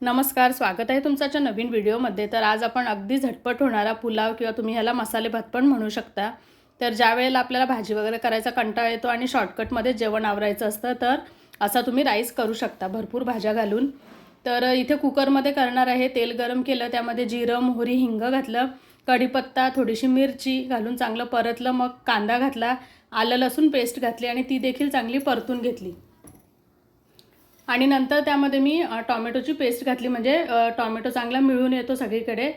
नमस्कार, स्वागत आहे तुमच्या नवीन व्हिडिओमध्ये। तर आज आपण अगदी झटपट होणारा पुलाव किंवा तुम्ही ह्याला मसाले भात पण म्हणू शकता। तर ज्या वेळेला आपल्याला भाजी वगैरे करायचा कंटाळा येतो आणि शॉर्टकटमध्ये जेवण आवरायचं असतं तर असा तुम्ही राईस करू शकता भरपूर भाज्या घालून। तर इथे कुकरमध्ये करणार आहे। तेल गरम केलं, त्यामध्ये जिरं, मोहरी, हिंग घातलं, कढीपत्ता, थोडीशी मिरची घालून चांगलं परतलं, मग कांदा घातला, आलं लसूण पेस्ट घातली आणि ती देखील चांगली परतून घेतली। आणि नंतर त्यामध्ये मी टोमॅटोची पेस्ट घातली, म्हणजे टोमॅटो चांगला मिळून येतो सगळीकडे।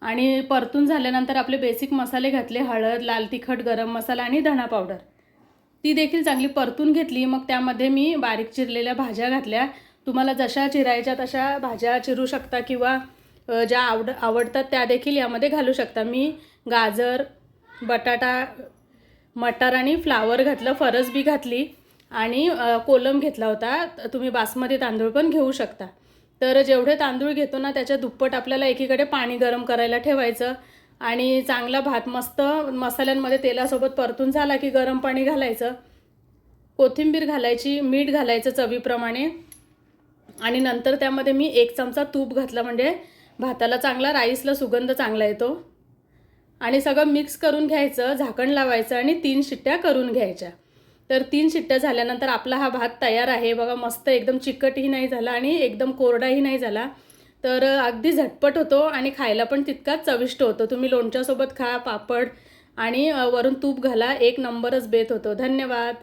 आणि परतून झाल्यानंतर आपले बेसिक मसाले घातले, हळद, लाल तिखट, गरम मसाला आणि धना पावडर, ती देखील चांगली परतून घेतली। मग त्यामध्ये मी बारीक चिरलेल्या भाज्या घातल्या। तुम्हाला जशा चिरायच्या तशा भाज्या चिरू शकता किंवा ज्या आवडतात त्या देखील यामध्ये घालू शकता। मी गाजर, बटाटा, मटार आणि फ्लावर घातलं, फरसबी घातली आणि कोलम घेतला होता। तुम्ही बासमती तांदूळ पण घेऊ शकता। तर जेवढे तांदूळ घेतो ना त्याच्या दुप्पट आपल्याला एकीकडे पाणी गरम करायला ठेवायचं आणि चांगला भात मस्त मसाल्यांमध्ये तेलासोबत परतून झाला की गरम पाणी घालायचं, कोथिंबीर घालायची, मीठ घालायचं चवीप्रमाणे आणि नंतर त्यामध्ये मी 1 चमचा तूप घातलं, म्हणजे भाताला चांगला, राईसला सुगंध चांगला येतो। आणि सगळं मिक्स करून घ्यायचं, झाकण लावायचं आणि 3 शिट्ट्या करून घ्यायच्या। तर 3 शिट्ट्या झाल्यानंतर आपला हा भात तयार आहे बघा। मस्त एकदम चिकटही नाही झाला आणि एकदम कोरडाही नाही झाला। तर अगदी झटपट होतो आणि खायला पण तितकाच चविष्ट होतो। तुम्ही लोणच्यासोबत खा, पापड आणि वरून तूप घाला, एक नंबरच बेत होतो। धन्यवाद।